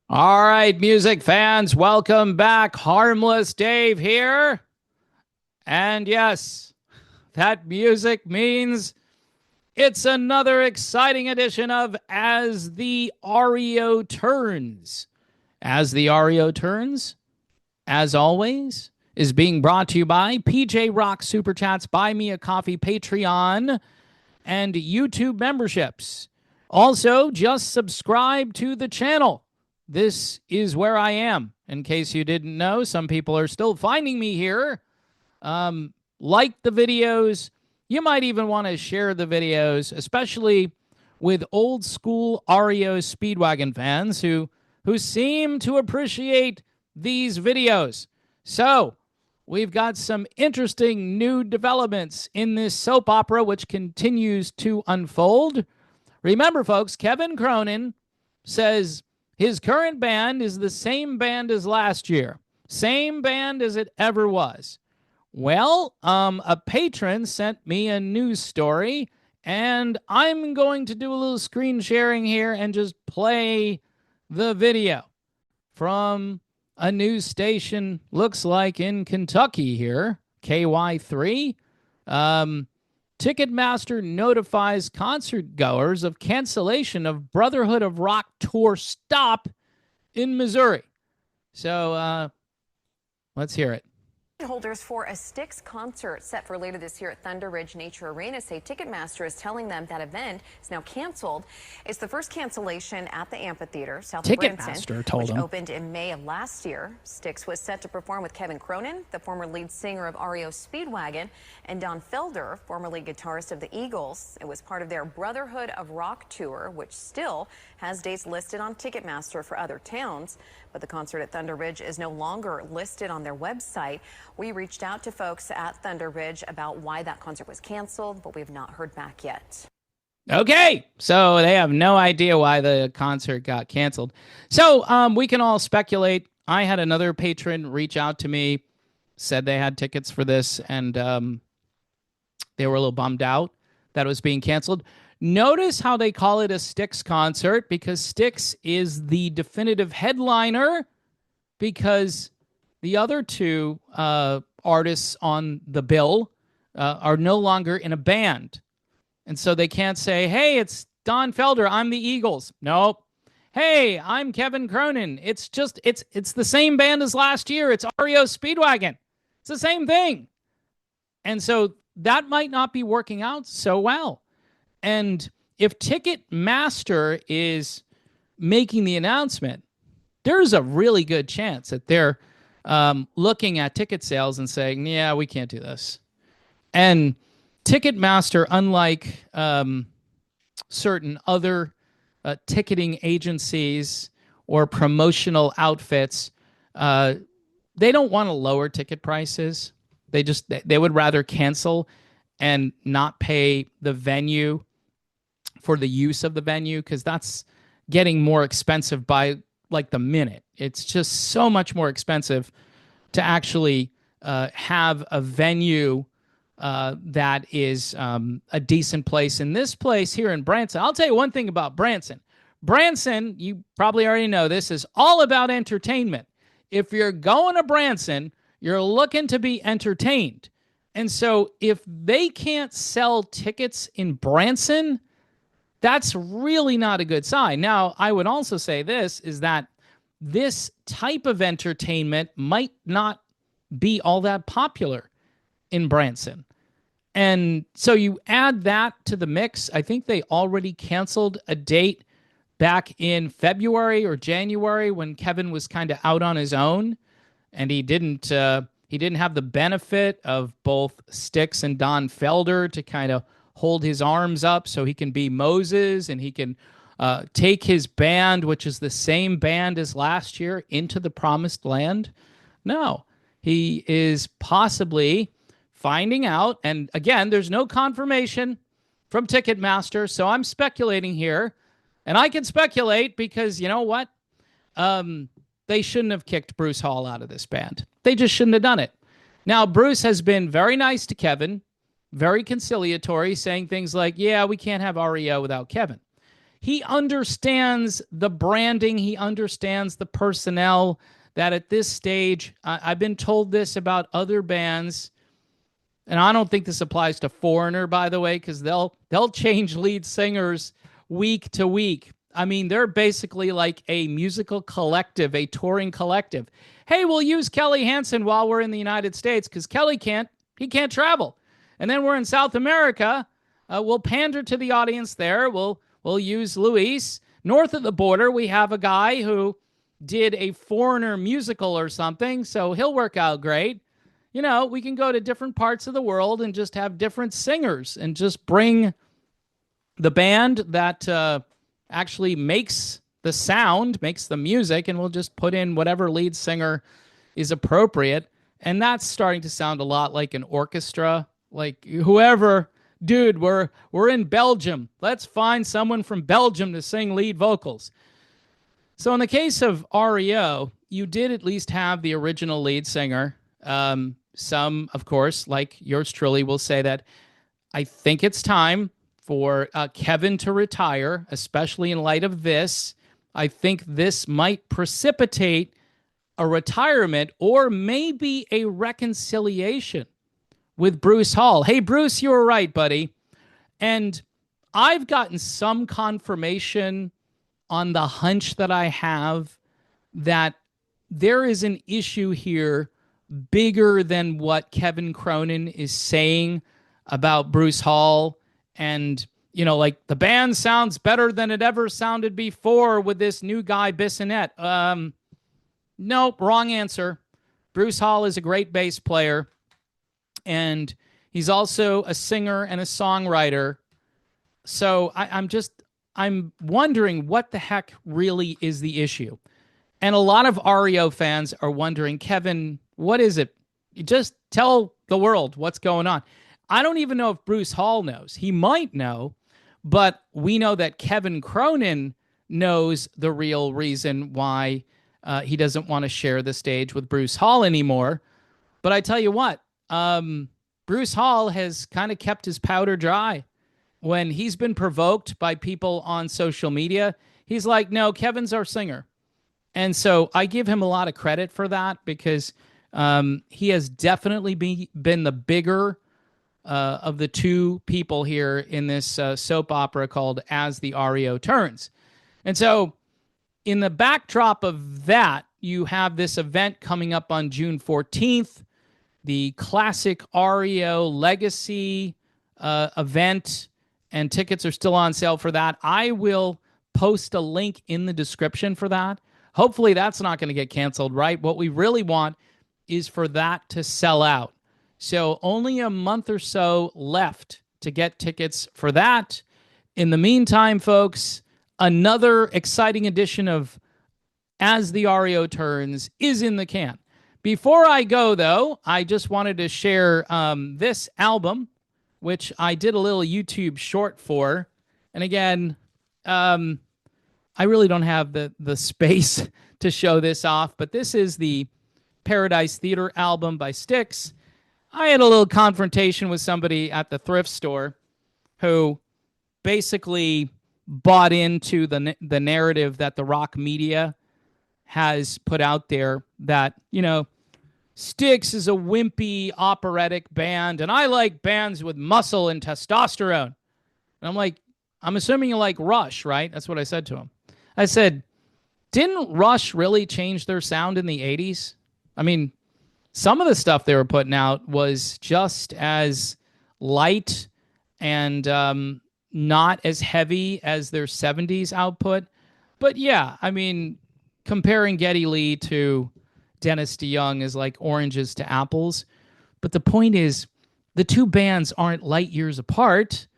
All right, music fans, welcome back. Harmless Dave here. And yes, that music means it's another exciting edition of As the REO Turns. As the REO Turns, as always, is being brought to you by PJ Rock Super Chats, Buy Me a Coffee, Patreon, and YouTube memberships. Also, just subscribe to the channel. This is where I am. In case you didn't know, some people are still finding me here. Like the videos. You might even want to share the videos, especially with old school REO Speedwagon fans who seem to appreciate these videos. So, we've got some interesting new developments in this soap opera, which continues to unfold. Remember, folks, Kevin Cronin says his current band is the same band as last year, same band as it ever was. Well, a patron sent me a news story, and I'm going to do a little screen sharing here and just play the video from a news station, looks like in Kentucky here, KY3. Ticketmaster notifies concert goers of cancellation of Brotherhood of Rock tour stop in Missouri. So let's hear it. Holders for a Styx concert set for later this year at Thunder Ridge Nature Arena say Ticketmaster is telling them that event is now canceled. It's the first cancellation at the amphitheater south of Branson, which opened in May of last year. Styx was set to perform with Kevin Cronin, the former lead singer of REO Speedwagon, and Don Felder, former lead guitarist of the Eagles. It was part of their Brotherhood of Rock tour, which still has dates listed on Ticketmaster for other towns. But the concert at Thunder Ridge is no longer listed on their website. We reached out to folks at Thunder Ridge about why that concert was canceled, but we have not heard back yet. Okay, so they have no idea why the concert got canceled. So we can all speculate. I had another patron reach out to me, said they had tickets for this, and they were a little bummed out that it was being canceled. Notice how they call it a Styx concert, because Styx is the definitive headliner, because the other two artists on the bill are no longer in a band. And so they can't say, hey, it's Don Felder, I'm the Eagles. Nope. Hey, I'm Kevin Cronin. It's the same band as last year. It's REO Speedwagon. It's the same thing. And so that might not be working out so well. And if Ticketmaster is making the announcement, there's a really good chance that they're looking at ticket sales and saying, yeah, we can't do this. And Ticketmaster, unlike certain other ticketing agencies or promotional outfits, they don't want to lower ticket prices. They would rather cancel and not pay the venue for the use of the venue, because that's getting more expensive by like the minute. It's just so much more expensive to actually have a venue that is a decent place. In this place here in Branson, I'll tell you one thing about Branson. Branson, you probably already know this, is all about entertainment. If you're going to Branson, you're looking to be entertained. And so if they can't sell tickets in Branson, that's really not a good sign. Now, I would also say this, is that this type of entertainment might not be all that popular in Branson. And so you add that to the mix. I think they already canceled a date back in February or January when Kevin was kind of out on his own, and he didn't have the benefit of both Styx and Don Felder to kind of hold his arms up so he can be Moses and he can take his band, which is the same band as last year, into the promised land. No, he is possibly finding out. And again, there's no confirmation from Ticketmaster, so I'm speculating here. And I can speculate because, you know what? They shouldn't have kicked Bruce Hall out of this band. They just shouldn't have done it. Now, Bruce has been very nice to Kevin, very conciliatory, saying things like, yeah, we can't have REO without Kevin. he understands the branding. He understands the personnel that at this stage, I've been told this about other bands, and I don't think this applies to Foreigner, by the way, because they'll change lead singers week to week. I mean, they're basically like a musical collective, a touring collective. Hey, we'll use Kelly Hansen while we're in the United States because Kelly can't travel. And then we're in South America. We'll pander to the audience there. We'll use Luis. North of the border, we have a guy who did a Foreigner musical or something, so he'll work out great. You know, we can go to different parts of the world and just have different singers and just bring the band that actually makes the sound, makes the music, and we'll just put in whatever lead singer is appropriate. And that's starting to sound a lot like an orchestra. Like, whoever, dude, we're in Belgium. Let's find someone from Belgium to sing lead vocals. So in the case of REO, you did at least have the original lead singer. Some, of course, like yours truly, will say that I think it's time for Kevin to retire, especially in light of this. I think this might precipitate a retirement or maybe a reconciliation with Bruce Hall. Hey, Bruce, you were right, buddy. And I've gotten some confirmation on the hunch that I have that there is an issue here bigger than what Kevin Cronin is saying about Bruce Hall. And, you know, like, the band sounds better than it ever sounded before with this new guy, Bissonette. Nope, wrong answer. Bruce Hall is a great bass player, and he's also a singer and a songwriter. So I'm wondering what the heck really is the issue. And a lot of REO fans are wondering, Kevin, what is it? You just tell the world what's going on. I don't even know if Bruce Hall knows. He might know, but we know that Kevin Cronin knows the real reason why he doesn't want to share the stage with Bruce Hall anymore. But I tell you what, Bruce Hall has kind of kept his powder dry. When he's been provoked by people on social media, he's like, no, Kevin's our singer. And so I give him a lot of credit for that, because he has definitely been the bigger of the two people here in this soap opera called As the REO Turns. And so in the backdrop of that, you have this event coming up on June 14th, the classic REO Legacy event, and tickets are still on sale for that. I will post a link in the description for that. Hopefully that's not going to get canceled, right? What we really want is for that to sell out. So only a month or so left to get tickets for that. In the meantime, folks, another exciting edition of As the REO Turns is in the can. Before I go, though, I just wanted to share this album, which I did a little YouTube short for. And again, I really don't have the space to show this off, but this is the Paradise Theater album by Styx. I had a little confrontation with somebody at the thrift store who basically bought into the narrative that the rock media has put out there, that, you know, Styx is a wimpy operatic band, and I like bands with muscle and testosterone. And I'm like, I'm assuming you like Rush, right? That's what I said to him. I said, didn't Rush really change their sound in the 80s? I mean, some of the stuff they were putting out was just as light and not as heavy as their 70s output. But yeah, I mean, comparing Geddy Lee to Dennis DeYoung is like oranges to apples. But the point is, the two bands aren't light years apart.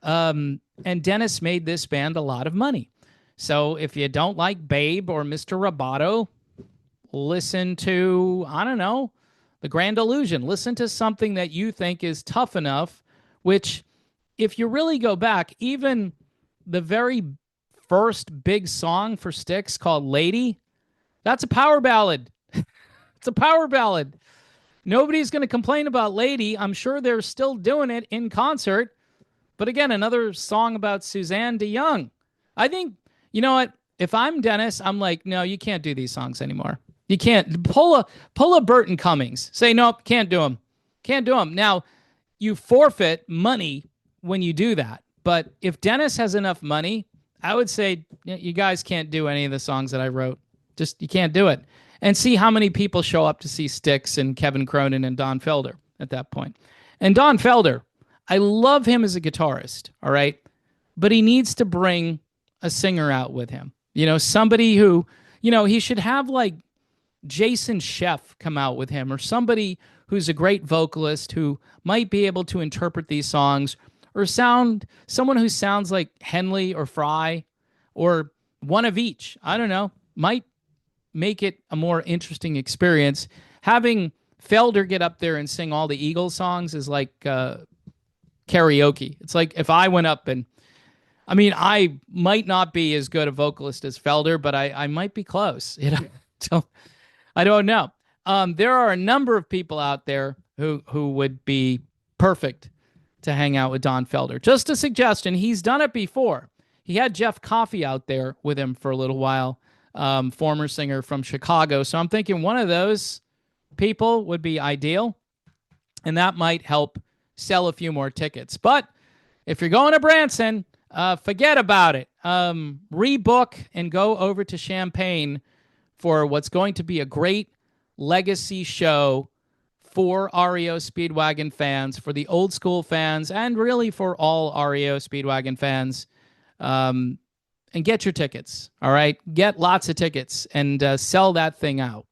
And Dennis made this band a lot of money. So if you don't like Babe or Mr. Roboto, listen to, I don't know, The Grand Illusion. Listen to something that you think is tough enough, which, if you really go back, even the very first big song for Styx called Lady, that's a power ballad. It's a power ballad. Nobody's going to complain about Lady. I'm sure they're still doing it in concert. But again, another song about Suzanne DeYoung. I think, you know what? If I'm Dennis, I'm like, no, you can't do these songs anymore. You can't pull a Burton Cummings. Say, nope, can't do them. Can't do them. Now, you forfeit money when you do that. But if Dennis has enough money, I would say you guys can't do any of the songs that I wrote. Just you can't do it. And see how many people show up to see Styx and Kevin Cronin and Don Felder at that point. And Don Felder, I love him as a guitarist, all right? But he needs to bring a singer out with him. You know, somebody who, you know, he should have like Jason Sheff come out with him, or somebody who's a great vocalist who might be able to interpret these songs, or someone who sounds like Henley or Fry, or one of each. I don't know. Might make it a more interesting experience. Having Felder get up there and sing all the Eagles songs is like karaoke. It's like if I went up and, I mean, I might not be as good a vocalist as Felder, but I might be close. You know, so I don't know. There are a number of people out there who would be perfect to hang out with Don Felder. Just a suggestion. He's done it before. He had Jeff Coffey out there with him for a little while, former singer from Chicago. So I'm thinking one of those people would be ideal, and that might help sell a few more tickets. But if you're going to Branson, forget about it. Rebook and go over to Champaign for what's going to be a great legacy show for REO Speedwagon fans, for the old school fans, and really for all REO Speedwagon fans. And get your tickets, all right? Get lots of tickets and sell that thing out.